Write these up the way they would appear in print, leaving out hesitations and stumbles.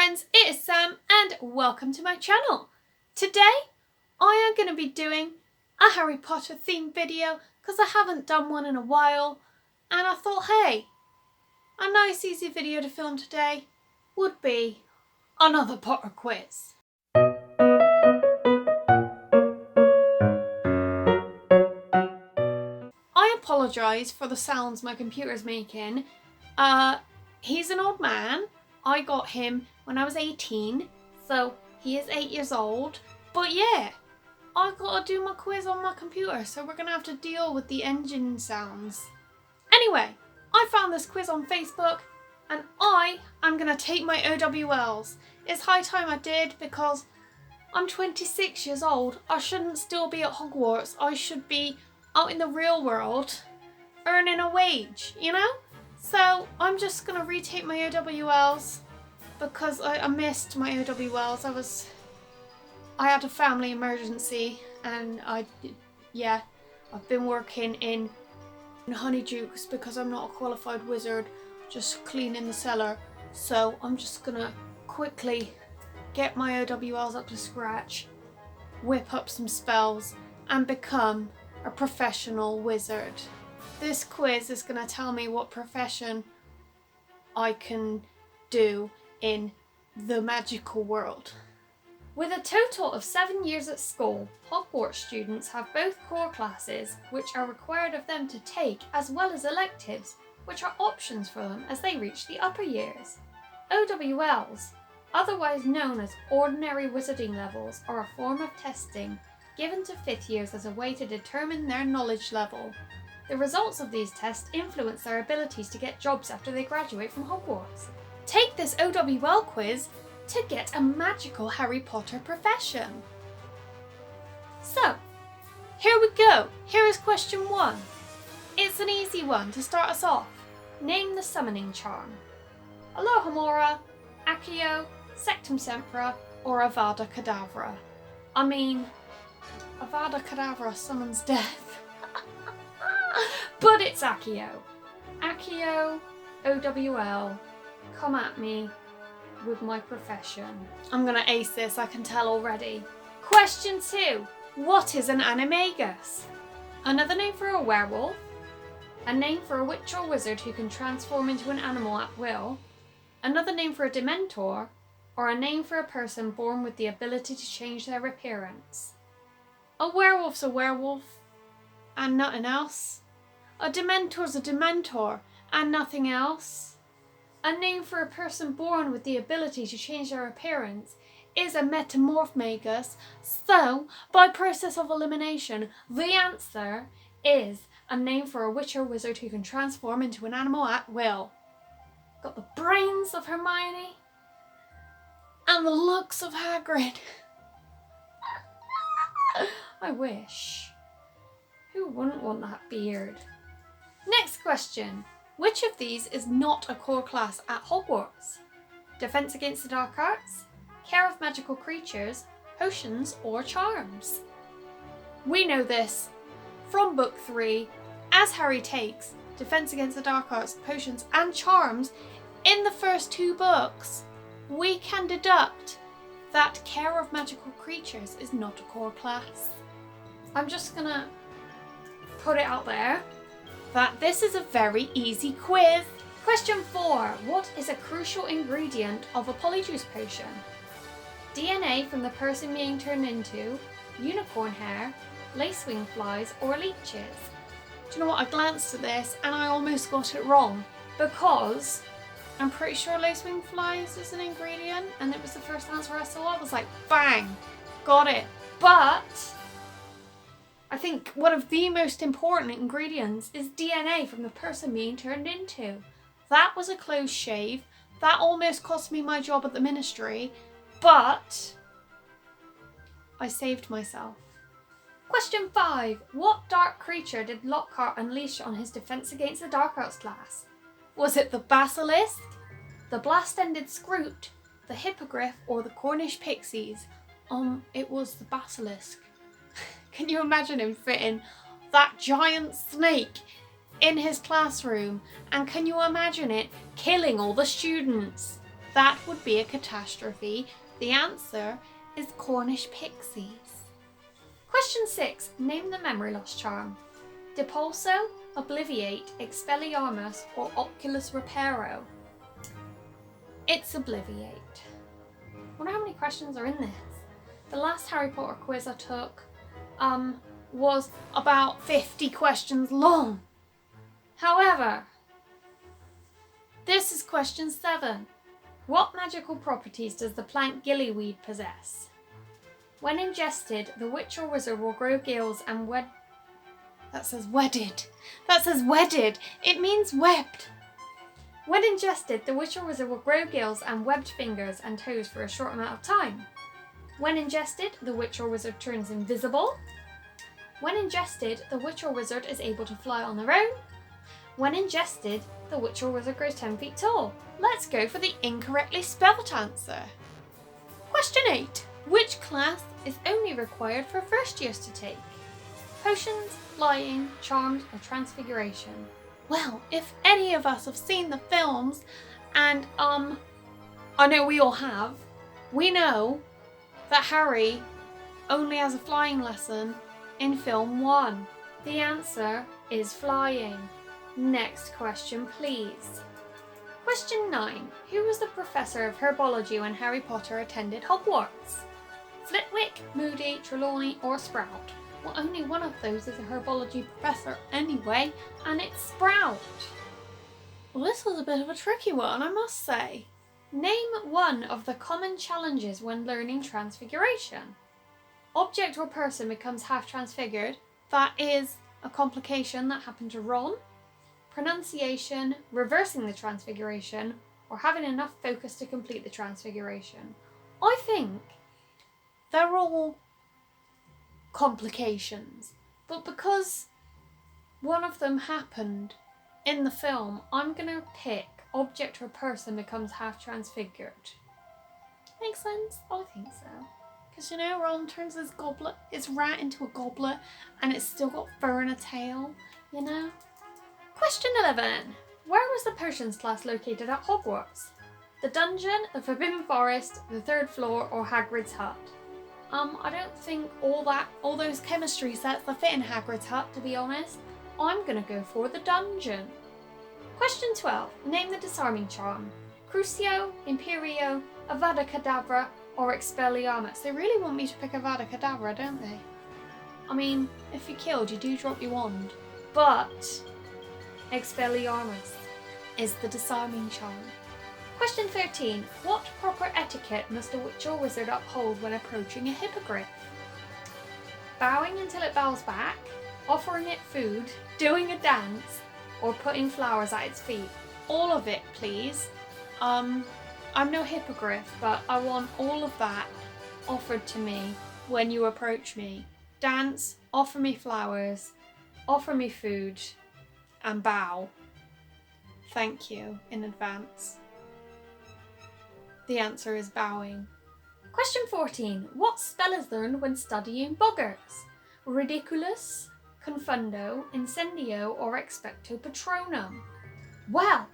friends, it is Sam and welcome to my channel. Today I am going to be doing a Harry Potter themed video because I haven't done one in a while, and I thought, hey, a nice easy video to film today would be another Potter quiz. I apologise for the sounds my computer's making. He's an old man. I got him when I was 18, so he is 8 years old. But yeah, I gotta do my quiz on my computer, so we're gonna have to deal with the engine sounds. Anyway, I found this quiz on Facebook and I am gonna take my o.w.l's. It's high time I did because I'm 26 years old. I shouldn't still be at Hogwarts. I should be out in the real world earning a wage, you know? So I'm just gonna retake my o.w.l's because I missed my o.w.l's. I had a family emergency and I've been working in Honeydukes because I'm not a qualified wizard, just cleaning the cellar. So I'm just gonna quickly get my o.w.l's up to scratch, whip up some spells and become a professional wizard. This quiz is going to tell me what profession I can do in the magical world. With a total of 7 years at school, Hogwarts students have both core classes, which are required of them to take, as well as electives, which are options for them as they reach the upper years. o.w.l's, otherwise known as ordinary wizarding levels, are a form of testing given to 5th years as a way to determine their knowledge level. The results of these tests influence their abilities to get jobs after they graduate from Hogwarts. Take this o.w.l quiz to get a magical Harry Potter profession. So, here we go. Here is question 1. It's an easy one to start us off. Name the summoning charm. Alohomora, Accio, Sectum Sempra, or Avada Kedavra. I mean, Avada Kedavra summons death. But it's Accio. Accio, o.w.l, come at me with my profession. I'm gonna ace this, I can tell already. Question 2. What is an animagus? Another name for a werewolf, a name for a witch or wizard who can transform into an animal at will, another name for a dementor, or a name for a person born with the ability to change their appearance. A werewolf's a werewolf, and nothing else. A dementor's a dementor, and nothing else. A name for a person born with the ability to change their appearance is a metamorphmagus, so by process of elimination, the answer is a name for a witch or wizard who can transform into an animal at will. Got the brains of Hermione and the looks of Hagrid. I wish. Who wouldn't want that beard? Next question. Which of these is not a core class at Hogwarts? Defense against the dark arts, care of magical creatures, potions, or charms? We know this from book 3, as Harry takes defense against the dark arts, potions, and charms in the first 2 books. We can deduct that care of magical creatures is not a core class. I'm just gonna put it out there that this is a very easy quiz. Question 4. What is a crucial ingredient of a polyjuice potion? DNA from the person being turned into, unicorn hair, lacewing flies, or leeches? Do you know what? I glanced at this and I almost got it wrong because I'm pretty sure lacewing flies is an ingredient and it was the first answer I saw. I was like, bang, got it. But I think one of the most important ingredients is DNA from the person being turned into. That was a close shave. That almost cost me my job at the ministry, but I saved myself. Question 5. What dark creature did Lockhart unleash on his defense against the dark arts class? Was it the basilisk, the blast-ended scroot, the hippogriff, or the Cornish pixies? It was the basilisk. Can you imagine him fitting that giant snake in his classroom? And can you imagine it killing all the students? That would be a catastrophe. The answer is Cornish pixies. Question 6. Name the memory loss charm. Depulso, Obliviate, Expelliarmus, or Oculus Reparo? It's Obliviate. I wonder how many questions are in this. The last Harry Potter quiz I took was about 50 questions long. However, this is question 7. What magical properties does the plant gillyweed possess? When ingested, the witch or wizard will grow gills and That says wedded. That says wedded. It means webbed. When ingested, the witch or wizard will grow gills and webbed fingers and toes for a short amount of time. When ingested, the witch or wizard turns invisible. When ingested, the witch or wizard is able to fly on their own. When ingested, the witch or wizard grows 10 feet tall. Let's go for the incorrectly spelled answer. Question 8. Which class is only required for first years to take? Potions, flying, charms, or transfiguration? Well, if any of us have seen the films, and I know we all have, we know that Harry only has a flying lesson in film 1. The answer is flying. Next question, please. Question 9. Who was the professor of herbology when Harry Potter attended Hogwarts? Flitwick, Moody, Trelawney, or Sprout? Well, only one of those is a herbology professor anyway, and it's Sprout. Well, this was a bit of a tricky one, I must say. Name one of the common challenges when learning transfiguration. Object or person becomes half transfigured. That is a complication that happened to Ron. Pronunciation, reversing the transfiguration, or having enough focus to complete the transfiguration. I think they're all complications, but because one of them happened in the film, I'm gonna pick object or person becomes half transfigured. Makes sense? I think so. Because you know, Ron turns his rat into a goblet and it's still got fur and a tail, you know? Question 11. Where was the potions class located at Hogwarts? The dungeon, the Forbidden Forest, the 3rd floor, or Hagrid's hut? I don't think all those chemistry sets that fit in Hagrid's hut, to be honest. I'm gonna go for the dungeon. Question 12. Name the disarming charm. Crucio, Imperio, Avada Kedavra, or Expelliarmus? They really want me to pick Avada Kedavra, don't they? I mean, if you're killed, you do drop your wand. But Expelliarmus is the disarming charm. Question 13. What proper etiquette must a witch or wizard uphold when approaching a hippogriff? Bowing until it bows back, offering it food, doing a dance, or putting flowers at its feet? All of it, please. I'm no hippogriff, but I want all of that offered to me when you approach me. Dance, offer me flowers, offer me food, and bow. Thank you in advance. The answer is bowing. Question 14. What spell is learned when studying boggarts? Ridiculous, Confundo, Incendio, or Expecto Patronum? Well,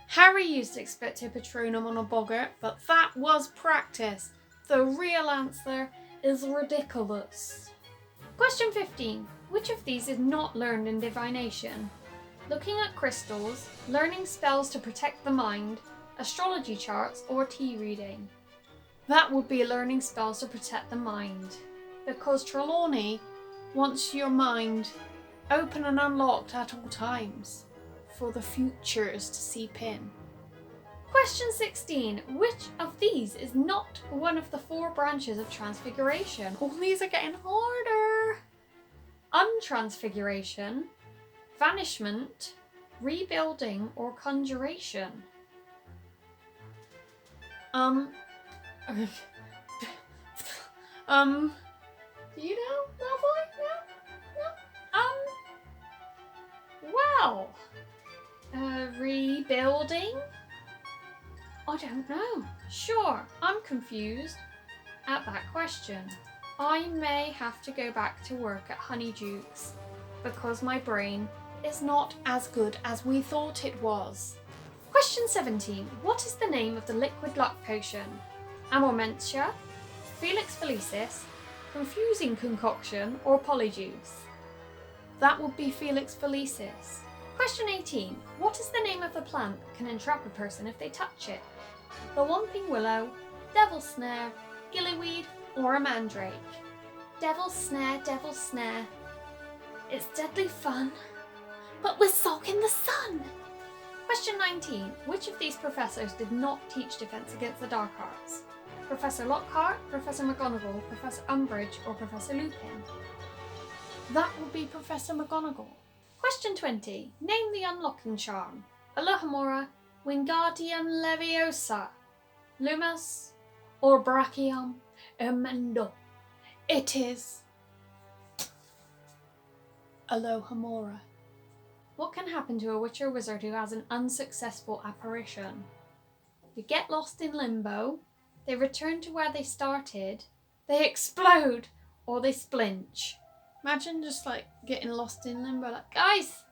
Harry used Expecto Patronum on a boggart, but that was practice. The real answer is ridiculous. Question 15. Which of these is not learned in divination? Looking at crystals, learning spells to protect the mind, astrology charts, or tea reading? That would be learning spells to protect the mind, because Trelawney wants your mind open and unlocked at all times for the futures to seep in. Question 16. Which of these is not one of the 4 branches of transfiguration? All these are getting harder. Untransfiguration, vanishment, rebuilding, or conjuration? Do you know, Malfoy? No? Rebuilding? I don't know. Sure, I'm confused at that question. I may have to go back to work at Honeydukes because my brain is not as good as we thought it was. Question 17. What is the name of the liquid luck potion? Amormentia, Felix Felicis, Confusing Concoction, or Polyjuice? That would be Felix Felicis. Question 18. What is the name of the plant that can entrap a person if they touch it? The Whomping Willow, Devil's Snare, Gillyweed, or a Mandrake? Devil's Snare, Devil's Snare. It's deadly fun, but we're soaking the sun. Question 19. Which of these professors did not teach Defence Against the Dark Arts? Professor Lockhart, Professor McGonagall, Professor Umbridge, or Professor Lupin? That would be Professor McGonagall. Question 20. Name the unlocking charm. Alohomora, Wingardium Leviosa, Lumos, or Brachium Emendo? It is Alohomora. What can happen to a witch or wizard who has an unsuccessful apparition? They get lost in limbo, they return to where they started, they explode, or they splinch. Imagine just like getting lost in limbo, like, guys,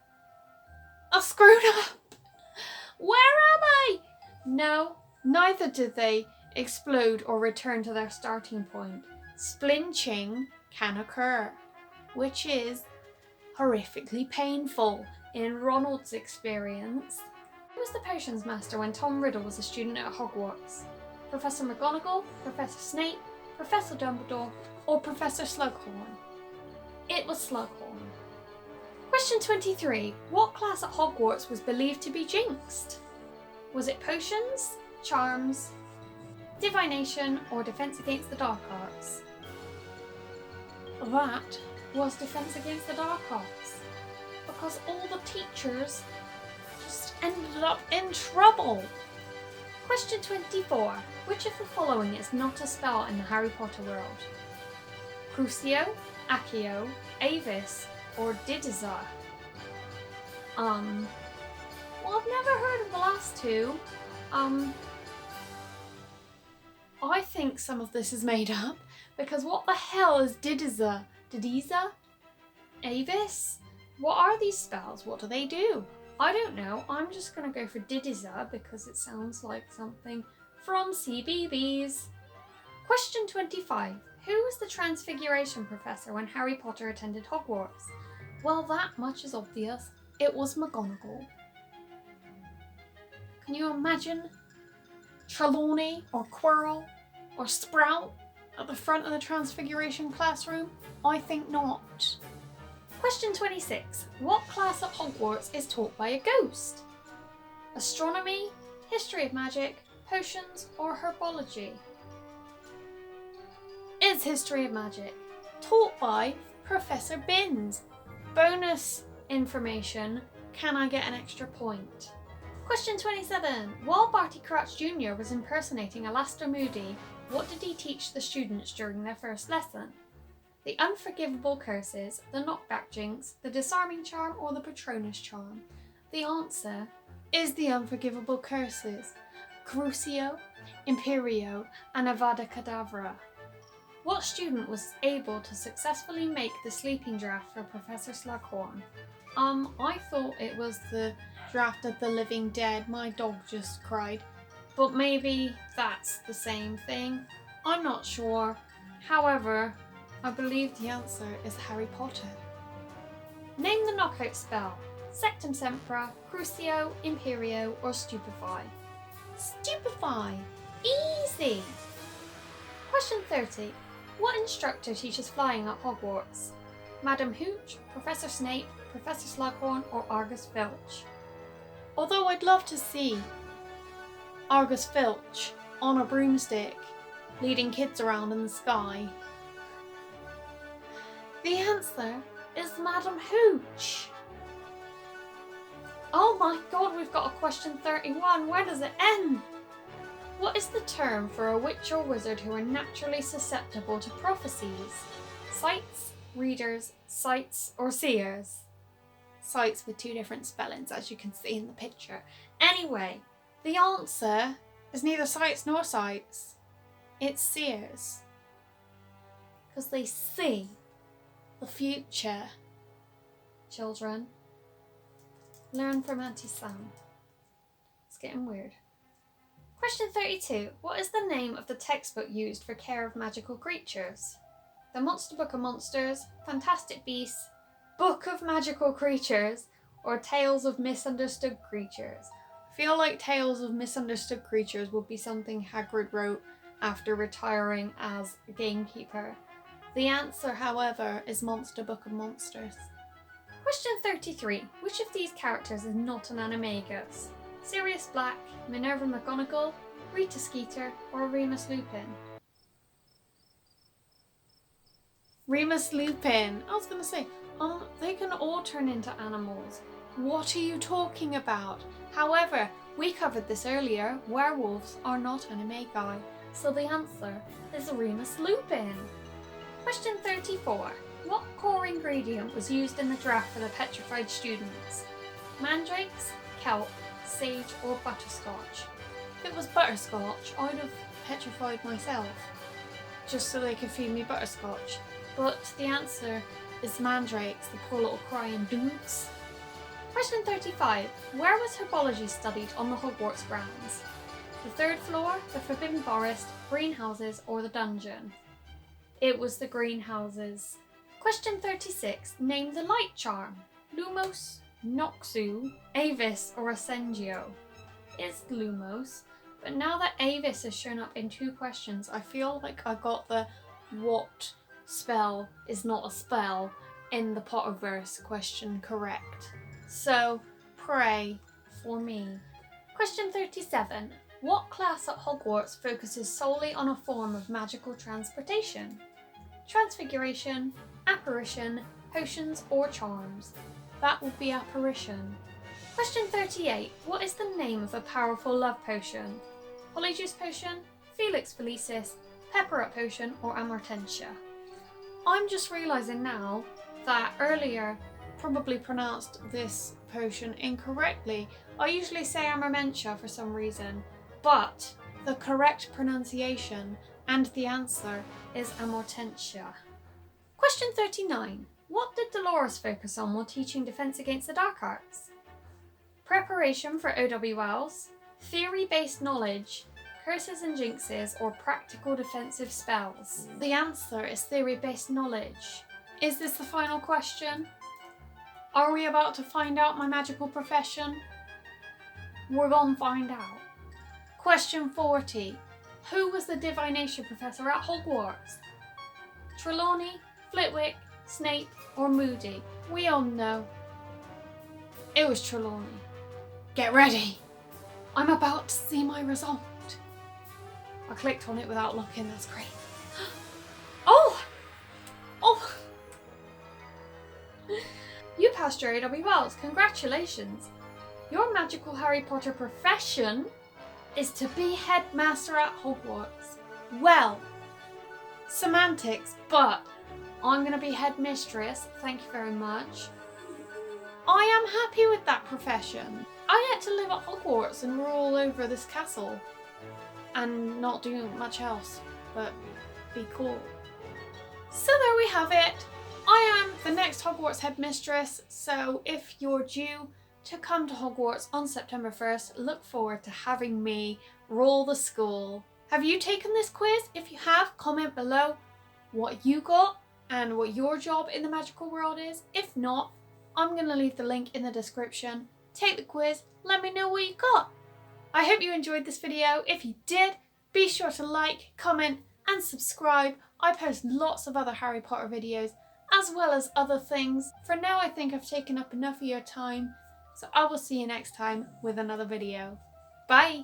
I screwed up. Where am I? No, neither did they explode or return to their starting point. Splinching can occur, which is horrifically painful in Ronald's experience. Who was the potions master when Tom Riddle was a student at Hogwarts? Professor McGonagall, Professor Snape, Professor Dumbledore, or Professor Slughorn? It was Slughorn. Question 23. What class at Hogwarts was believed to be jinxed? Was it potions, charms, divination, or defense against the dark arts? That was defense against the dark arts, because all the teachers just ended up in trouble. Question 24. Which of the following is not a spell in the Harry Potter world? Crucio, Accio, Avis, or Didiza? Well, I've never heard of the last two. I think some of this is made up, because what the hell is Didiza? Didiza? Avis? What are these spells? What do they do? I don't know. I'm just going to go for Didiza because it sounds like something from CBeebies. Question 25. Who was the Transfiguration Professor when Harry Potter attended Hogwarts? Well, that much is obvious. It was McGonagall. Can you imagine Trelawney or Quirrell or Sprout at the front of the Transfiguration classroom? I think not. Question 26. What class at Hogwarts is taught by a ghost? Astronomy, history of magic, potions, or herbology? It's history of magic, taught by Professor Binns. Bonus information, can I get an extra point? Question 27. While Barty Crouch Jr. was impersonating Alastor Moody, what did he teach the students during their first lesson? The unforgivable curses, the knockback jinx, the disarming charm, or the Patronus charm? The answer is the unforgivable curses. Crucio, Imperio, and Avada Kedavra. What student was able to successfully make the sleeping draft for Professor Slughorn? I thought it was the draft of the living dead. My dog just cried. But maybe that's the same thing. I'm not sure. However, I believe the answer is Harry Potter. Name the knockout spell. Sectum Sempra, Crucio, Imperio, or Stupefy? Stupefy! Easy! Question 30. What instructor teaches flying at Hogwarts? Madam Hooch, Professor Snape, Professor Slughorn, or Argus Filch? Although I'd love to see Argus Filch on a broomstick leading kids around in the sky, the answer is Madam Hooch. Oh my god, we've got a question 31. Where does it end? What is the term for a witch or wizard who are naturally susceptible to prophecies? Sights, readers, sights, or seers? Sights with two different spellings, as you can see in the picture. Anyway, the answer is neither sights nor sights. It's seers. Because they see the future. Children, learn from Auntie Sam. It's getting weird. Question 32. What is the name of the textbook used for care of magical creatures? The Monster Book of Monsters, Fantastic Beasts, Book of Magical Creatures, or Tales of Misunderstood Creatures? I feel like Tales of Misunderstood Creatures would be something Hagrid wrote after retiring as a gamekeeper. The answer, however, is Monster Book of Monsters. Question 33. Which of these characters is not an animagus? Sirius Black, Minerva McGonagall, Rita Skeeter, or Remus Lupin? Remus Lupin. I was going to say, they can all turn into animals. What are you talking about? However, we covered this earlier. Werewolves are not animagi. So the answer is Remus Lupin. Question 34. What core ingredient was used in the draft for the petrified students? Mandrakes, kelp, sage, or butterscotch? If it was butterscotch, I'd have petrified myself, just so they could feed me butterscotch. But the answer is mandrakes, the poor little crying dudes. Question 35. Where was herbology studied on the Hogwarts grounds? The third floor, the Forbidden Forest, greenhouses, or the dungeon? It was the greenhouses. Question 36. Name the light charm. Lumos, Noxu, Avis, or Ascendio? It's Lumos, but now that Avis has shown up in 2 questions, I feel like I got the what spell is not a spell in the Potterverse question correct. So pray for me. Question 37. What class at Hogwarts focuses solely on a form of magical transportation? Transfiguration, apparition, potions, or charms? That would be apparition. Question 38. What is the name of a powerful love potion? Polyjuice potion, Felix Felicis, Pepper Up potion, or Amortentia? I'm just realising now that earlier probably pronounced this potion incorrectly. I usually say Amormentia for some reason, but the correct pronunciation and the answer is Amortentia. Question 39. What did Dolores focus on while teaching Defense Against the Dark Arts? Preparation for o.w.l s, theory-based knowledge, curses and jinxes, or practical defensive spells? The answer is theory-based knowledge. Is this the final question? Are we about to find out my magical profession? We're gonna find out. Question 40. Who was the divination professor at Hogwarts? Trelawney, Flitwick, Snape, or Moody? We all know. It was Trelawney. Get ready. I'm about to see my result. I clicked on it without looking, that's great. Oh! Oh! You passed your o.w.l s, congratulations. Your magical Harry Potter profession is to be headmaster at Hogwarts. Well, semantics, but I'm going to be headmistress, thank you very much. I am happy with that profession. I get to live at Hogwarts and rule over this castle and not do much else, but be cool. So there we have it. I am the next Hogwarts headmistress, so if you're due to come to Hogwarts on September 1st, look forward to having me rule the school. Have you taken this quiz? If you have, comment below what you got and what your job in the magical world is. If not, I'm going to leave the link in the description. Take the quiz, let me know what you got. I hope you enjoyed this video. If you did, be sure to like, comment and subscribe. I post lots of other Harry Potter videos as well as other things. For now, I think I've taken up enough of your time, so I will see you next time with another video. Bye!